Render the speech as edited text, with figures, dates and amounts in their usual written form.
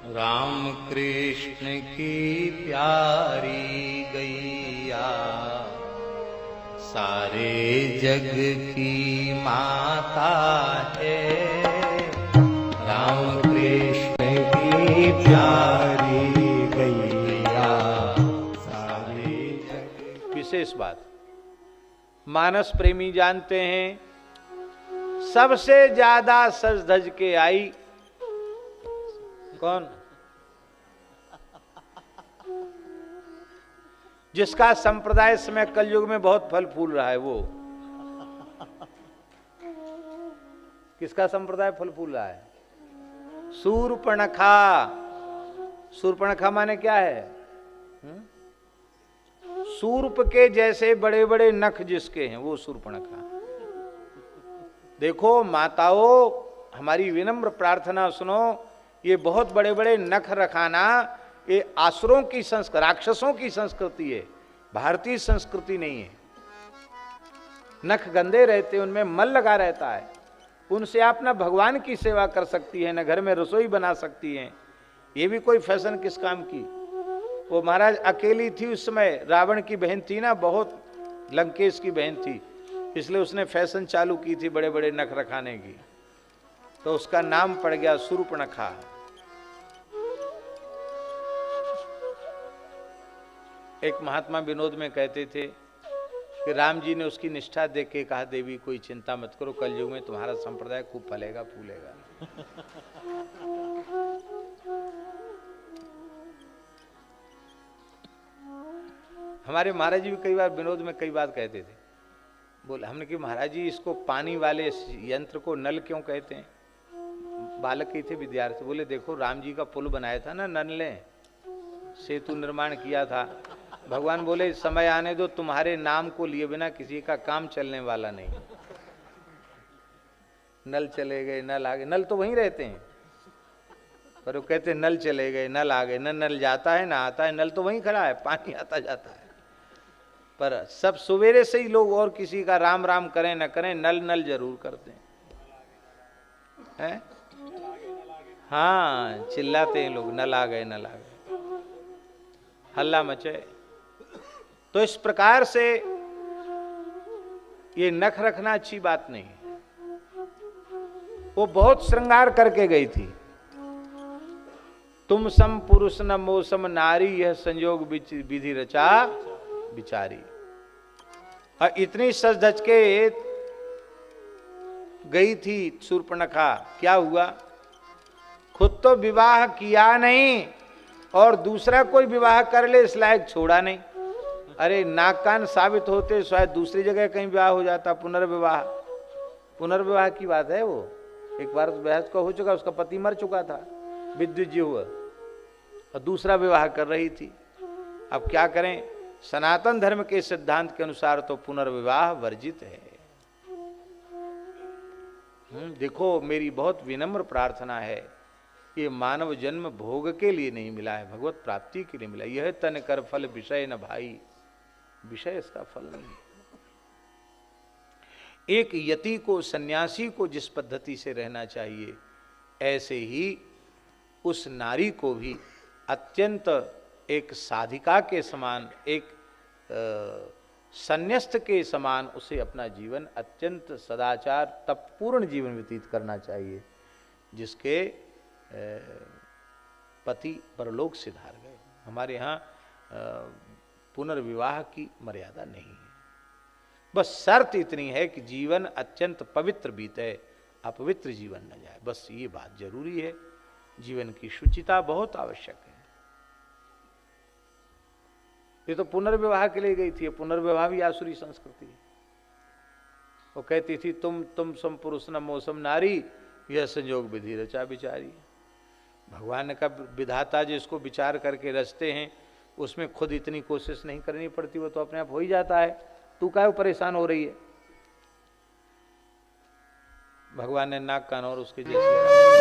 राम कृष्ण की प्यारी गैया सारे जग की माता है। राम कृष्ण की प्यारी गैया सारे जग। विशेष बात मानस प्रेमी जानते हैं, सबसे ज्यादा सज धज के आई कौन? जिसका संप्रदाय इस समय कलयुग में बहुत फल फूल रहा है, वो किसका संप्रदाय फल फूल रहा है? शूर्पणखा। शूर्पणखा माने क्या है? सूर्प के जैसे बड़े बड़े नख जिसके हैं, वो शूर्पणखा। देखो माताओं, हमारी विनम्र प्रार्थना सुनो, ये बहुत बड़े बड़े नख रखाना ये आसुरों की संस्कृति, राक्षसों की संस्कृति है, भारतीय संस्कृति नहीं है। नख गंदे रहते, उनमें मल लगा रहता है, उनसे आप ना भगवान की सेवा कर सकती है, ना घर में रसोई बना सकती हैं। ये भी कोई फैशन किस काम की? वो महाराज अकेली थी उस समय, रावण की बहन थी ना, बहुत लंकेश की बहन थी, इसलिए उसने फैशन चालू की थी बड़े बड़े नख रखाने की, तो उसका नाम पड़ गया शूर्पणखा। एक महात्मा विनोद में कहते थे कि राम जी ने उसकी निष्ठा देख के कहा, देवी कोई चिंता मत करो, कलयुग में तुम्हारा संप्रदाय खूब फलेगा फूलेगा। हमारे महाराज जी भी कई बार विनोद में कई बात कहते थे। बोले, हमने कि महाराज जी इसको पानी वाले यंत्र को नल क्यों कहते हैं? बालक ही थे विद्यार्थी। बोले देखो राम जी का पुल बनाया था ना, नल ने सेतु निर्माण किया था। भगवान बोले समय आने दो, तुम्हारे नाम को लिए बिना किसी का काम चलने वाला नहीं। नल चले गए, नल आ गए, नल तो वहीं रहते हैं, पर वो कहते नल चले गए, नल आ गए। न नल जाता है ना आता है, नल तो वहीं खड़ा है, पानी आता जाता है। पर सब सवेरे से ही लोग और किसी का राम राम करें न करें, नल नल जरूर करते हैं। हाँ, चिल्लाते हैं लोग, नल आ गए नल आ गए, हल्ला मचे। तो इस प्रकार से ये नख रखना अच्छी बात नहीं है। वो बहुत श्रृंगार करके गई थी। तुम सम पुरुष न मोसम नारी, यह संयोग विधि रचा बिचारी। और इतनी सज धज के गई थी शूर्पणखा, क्या हुआ? खुद तो विवाह किया नहीं और दूसरा कोई विवाह कर ले इस लायक छोड़ा नहीं। अरे नाक कान साबित होते शायद दूसरी जगह कहीं विवाह हो जाता, पुनर्विवाह। पुनर्विवाह की बात है वो। एक बार बहस का हो चुका, उसका पति मर चुका था, विद्युत जी हुआ, और दूसरा विवाह कर रही थी। अब क्या करें? सनातन धर्म के सिद्धांत के अनुसार तो पुनर्विवाह वर्जित है। देखो मेरी बहुत विनम्र प्रार्थना है, ये मानव जन्म भोग के लिए नहीं मिला है, भगवत प्राप्ति के लिए मिला। यह तन कर फल विषय न भाई, विषय इसका फल नहीं। एक यति को, सन्यासी को जिस पद्धति से रहना चाहिए, ऐसे ही उस नारी को भी अत्यंत एक साधिका के समान, एक संन्यस्त के समान उसे अपना जीवन अत्यंत सदाचार तपपूर्ण जीवन व्यतीत करना चाहिए, जिसके पति परलोक सिधार गए। हमारे यहाँ पुनर्विवाह की मर्यादा नहीं है। बस शर्त इतनी है कि जीवन अत्यंत पवित्र बीते, अपवित्र जीवन न जाए, बस ये बात जरूरी है। जीवन की शुचिता बहुत आवश्यक है। ये तो पुनर्विवाह के लिए गई थी, पुनर्विवाह भी आसुरी संस्कृति है। वो कहती थी तुम सम पुरुष न मौसम नारी, यह संयोग विधि रचा बिचारी। भगवान का विधाता जिसको विचार करके रचते हैं, उसमें खुद इतनी कोशिश नहीं करनी पड़ती, वो तो अपने आप हो ही जाता है। तू काहे परेशान हो रही है? भगवान ने नाक कान और उसके जैसे